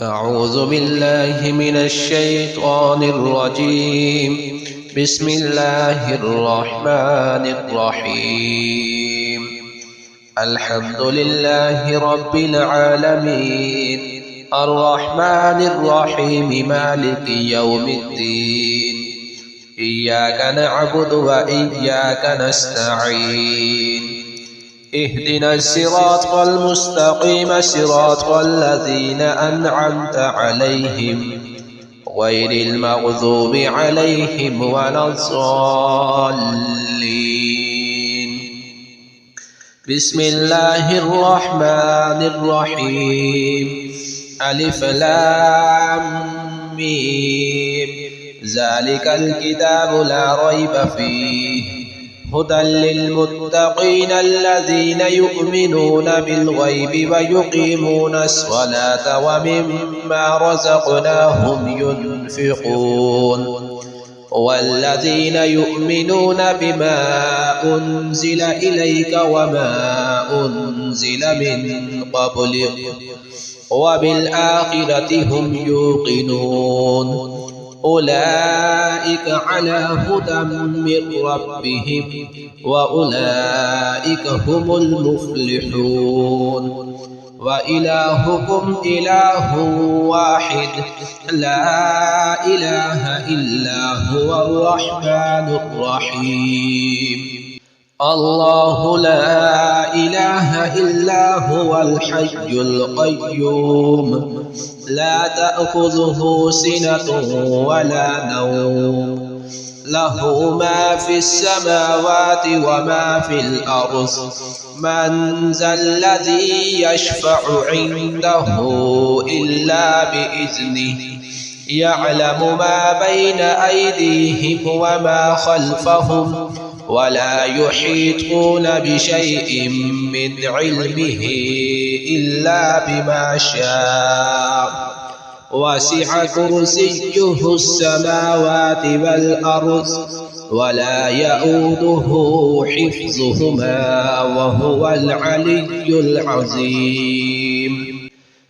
أعوذ بالله من الشيطان الرجيم. بسم الله الرحمن الرحيم. الحمد لله رب العالمين، الرحمن الرحيم، مالك يوم الدين. إياك نعبد وإياك نستعين. اهدنا الصراط المستقيم، صراط الذين أنعمت عليهم غير المغضوب عليهم ولا الضالين. بسم الله الرحمن الرحيم. ألف لام ميم. ذلك الكتاب لا ريب فيه هدى للمتقين الذين يؤمنون بالغيب ويقيمون الصلاة ومما رزقناهم ينفقون. والذين يؤمنون بما أنزل إليك وما أنزل من قبلك وبالآخرة هم يوقنون. أولئك على هدى من ربهم وأولئك هم المفلحون. وإلهكم إله واحد لا إله إلا هو الرحمن الرحيم. الله لا إله إلا هو الحي القيوم، لا تأخذه سنة ولا نوم، له ما في السماوات وما في الأرض. من ذا الذي يشفع عنده إلا بإذنه، يعلم ما بين أيديهم وما خلفهم ولا يحيطون بشيء من علمه إلا بما شاء. وسع كرسيه السماوات والأرض ولا يؤوده حفظهما وهو العلي العظيم.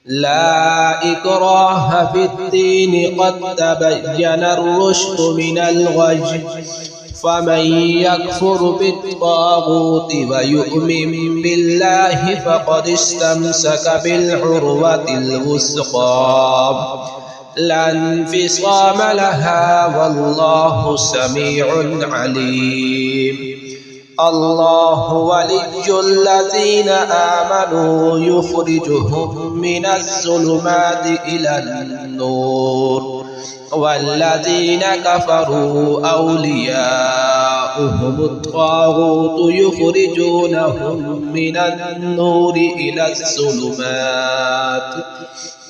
لا إكراه في الدين، قد تبين الرشد من الغي. فمن يكفر بالطاغوت ويؤمن بالله فقد استمسك بالعروة الوثقى لا انفصام لها، والله سميع عليم. الله ولي الذين آمنوا يخرجهم من الظلمات إلى النور، والذين كفروا أولياؤهم الطاغوت يخرجونهم من النور إلى الظلمات.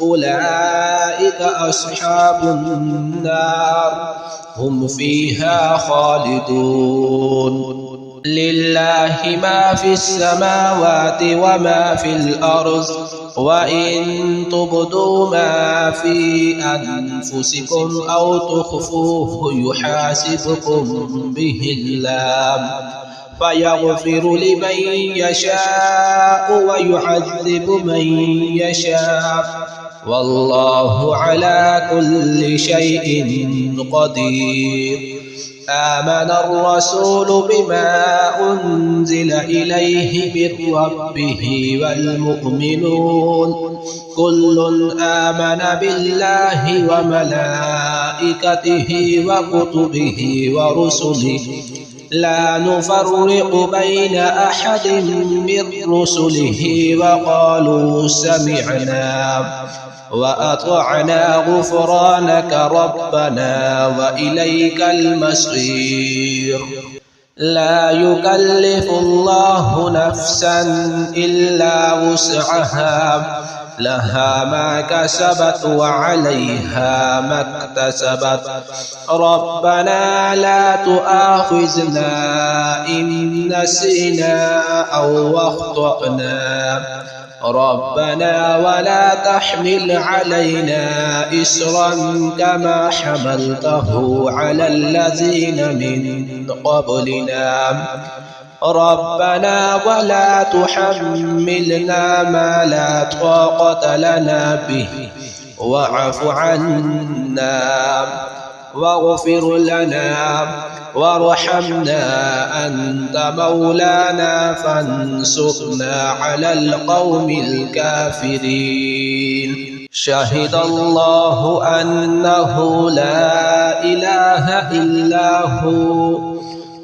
أولئك أصحاب النار، هم فيها خالدون. لله ما في السماوات وما في الأرض، وإن تبدوا ما في أنفسكم أو تخفوه يحاسبكم به الله، فيغفر لمن يشاء ويعذب من يشاء، والله على كل شيء قدير. آمن الرسول بما أنزل إليه من ربه والمؤمنون كل آمن بالله وملائكته وكتبه ورسله لا نفرق بين أحد من رسله، وقالوا سمعنا وأطعنا غفرانك ربنا وإليك المصير. لا يكلف الله نفسا إلا وسعها، لها ما كسبت وعليها ما اكتسبت. ربنا لا تؤاخذنا إن نسينا أو أخطأنا، ربنا ولا تحمل علينا إصرا كما حملته على الذين من قبلنا، ربنا ولا تحملنا ما لا طاقة لنا به واعف عنا واغفر لنا وارحمنا أنت مولانا فانصرنا على القوم الكافرين. شهد الله أنه لا إله إلا هو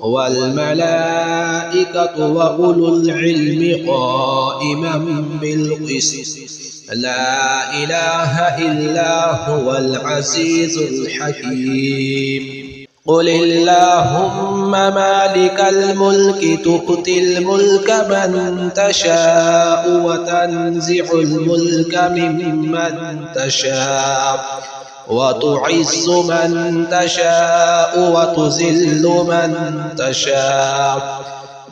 والملائكة وأولو العلم قائما بالقسط لا إله إلا هو العزيز الحكيم. قل اللهم مالك الملك تؤتي الملك من تشاء وتنزع الملك ممن تشاء وتعز من تشاء وتذل من تشاء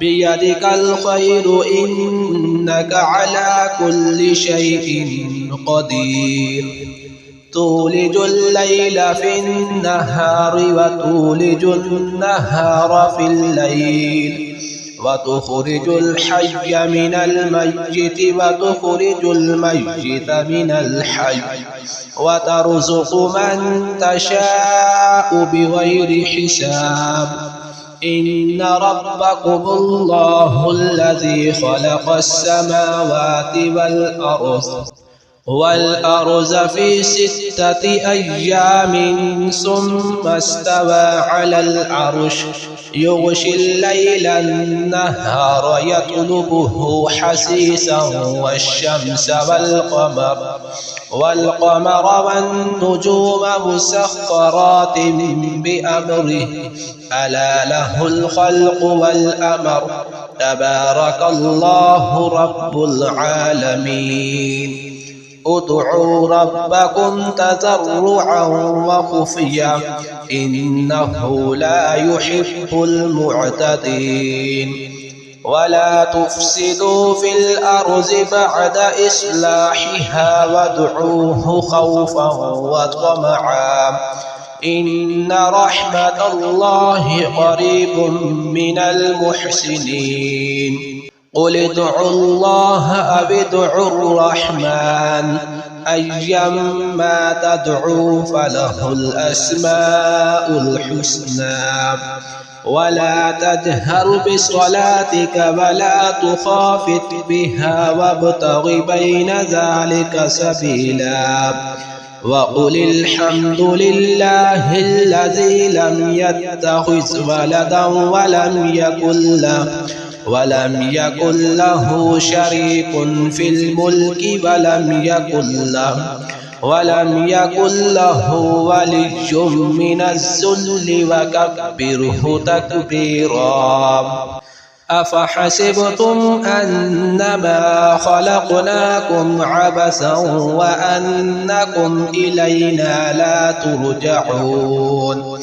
بيدك الخير إنك على كل شيء قدير. تولج الليل في النهار وتولج النهار في الليل وتخرج الحي من الميت وتخرج الميت من الحي وترزق من تشاء بغير حساب. إن ربكم الله الذي خلق السماوات والأرض في 6 أيام ثم استوى على العرش يغشي الليل النهار يطلبه حثيثا والشمس والقمر والنجوم مسخرات بأمره ألا له الخلق والأمر تبارك الله رب العالمين. ادعوا ربكم تضرعا وخفيا إنه لا يحب المعتدين. ولا تفسدوا في الأرض بعد إصلاحها وادعوه خوفا وطمعا إن رحمة الله قريب من المحسنين. قل ادعوا الله أو ادعوا الرحمن أيما تدعوا فله الأسماء الحسنى. ولا تجهر بصلاتك ولا تخافت بها وابتغ بين ذلك سبيلا. وقل الحمد لله الذي لم يتخذ ولدا ولم يكن له شريك في الملك ولم يكن له ولي من الذل وكبره تكبيرا. أفحسبتم أنما خلقناكم عبثا وأنكم إلينا لا ترجعون.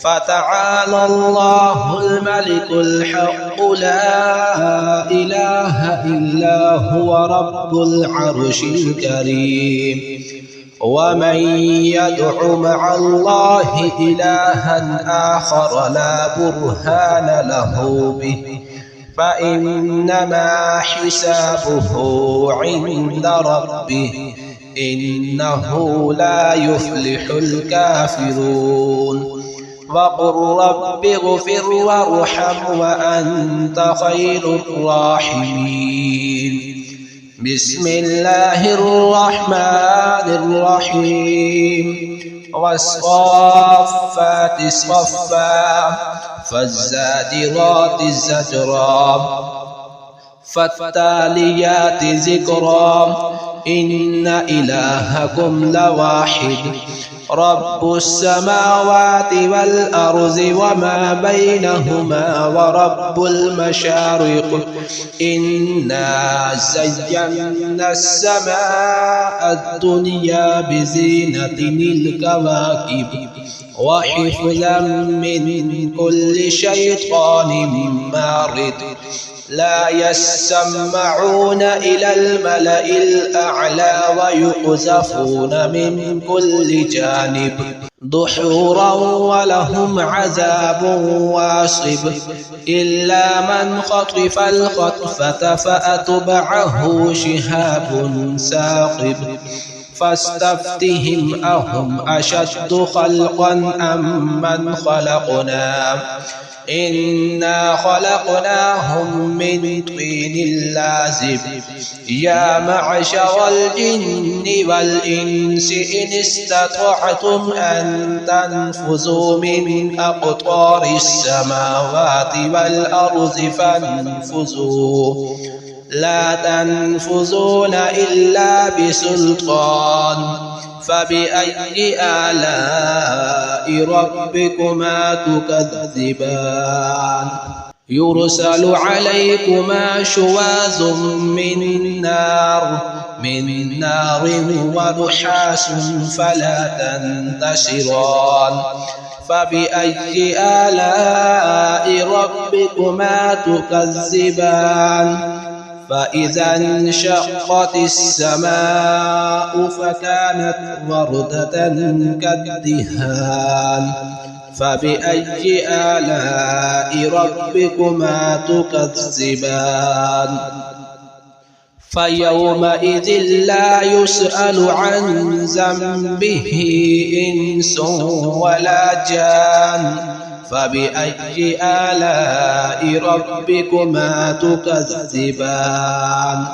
فتعالى الله الملك الحق لا إله إلا هو رب العرش الكريم. ومن يدع مع الله إلها آخر لا برهان له به فإنما حسابه عند ربه إنه لا يفلح الكافرون. وقل رب اغفر وارحم وأنت خير الراحمين. بسم الله الرحمن الرحيم. والصافات صفا فالزاجرات زجرا فالتاليات ذكرا إن إلهكم لواحد رب السماوات والأرض وما بينهما ورب المشارق إنا زينا السماء الدنيا بزينة الكواكب وحفظا من كل شيطان مارد لا يسمعون إلى الملأ الأعلى ويقذفون من كل جانب دحورا ولهم عذاب واصب إلا من خطف الخطفة فأتبعه شهاب ثاقب فاستفتهم أهم أشد خلقا أم من خلقنا إنا خلقناهم من طين لازب يا معشر الجن والإنس إن استطعتم أن تنفذوا من أقطار السماوات والأرض فانفذوا لا تنفذون إلا بسلطان فبأي آلاء ربكما تكذبان يرسل عليكما شواظ من نار ونحاس فلا تنتصران فبأي آلاء ربكما تكذبان فإذا انشقت السماء فكانت وردة كالدهان فبأي آلاء ربكما تكذبان فيومئذ لا يسأل عن ذنبه إنس ولا جان فبأي آلاء ربكما تكذبان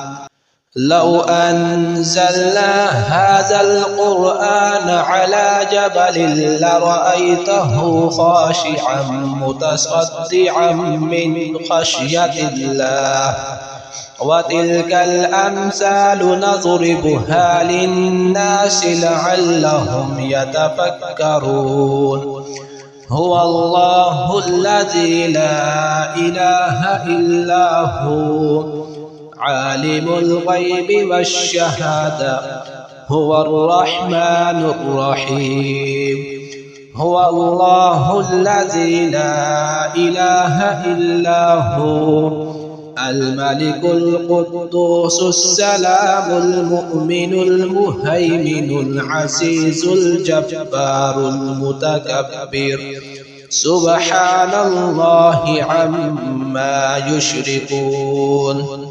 لو أنزلنا هذا القرآن على جبل لرأيته خاشعا متصدعا من خشية الله وتلك الأمثال نضربها للناس لعلهم يتفكرون هو الله الذي لا إله إلا هو عالم الغيب والشهادة هو الرحمن الرحيم هو الله الذي لا إله إلا هو الملك القدوس السلام المؤمن المهيمن العزيز الجبار المتكبر سبحان الله عما يشركون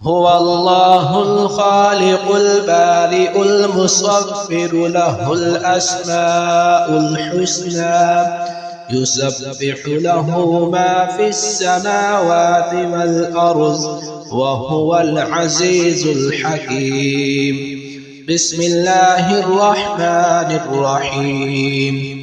هو الله الخالق البارئ المصور له الأسماء الحسنى يسبح له ما في السماوات والأرض وهو العزيز الحكيم بسم الله الرحمن الرحيم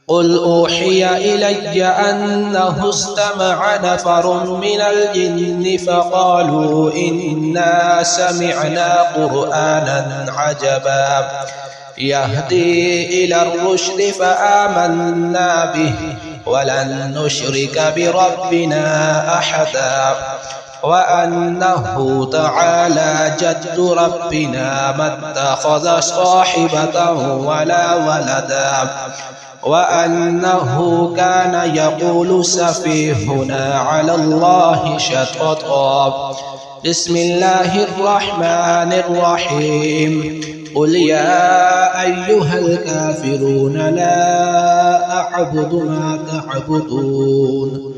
قل أوحي إلي أنه استمع نفر من الجن فقالوا إنا سمعنا قرآنا عجبا يهدي إلى الرشد فآمنا به ولن نشرك بربنا أحدا وأنه تعالى جد ربنا ما اتخذ صاحبة ولا ولدا وأنه كان يقول سفيهنا على الله شططا بسم الله الرحمن الرحيم قل يا أيها الكافرون لا أعبد ما تعبدون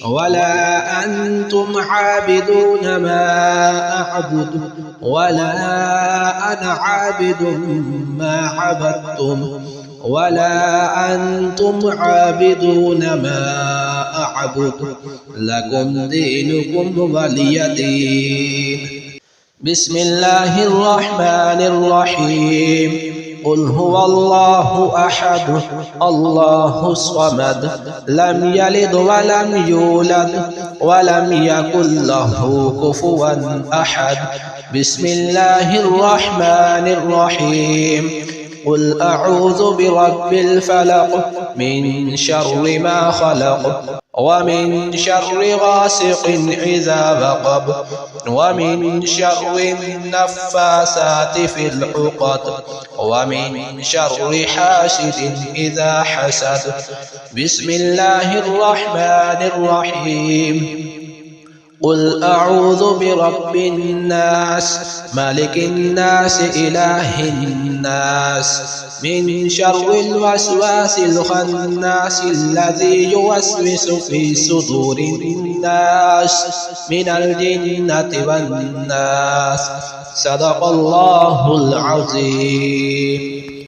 ولا أنتم عابدون ما أعبد ولا أنا عابد ما عبدتم ولا أنتم عابدون ما أعبد لكم دينكم ولي دين بسم الله الرحمن الرحيم قل هو الله أحد الله الصمد لم يلد ولم يولد ولم يكن له كفوا أحد بسم الله الرحمن الرحيم قل أعوذ برب الفلق من شر ما خلق ومن شر غاسق إذا وقب ومن شر النفاثات في العقد ومن شر حاسد إذا حسد بسم الله الرحمن الرحيم قل أعوذ برب الناس ملك الناس إله الناس من شر الوسواس الخناس الذي يوسوس في صدور الناس من الجنة والناس. صدق الله العظيم.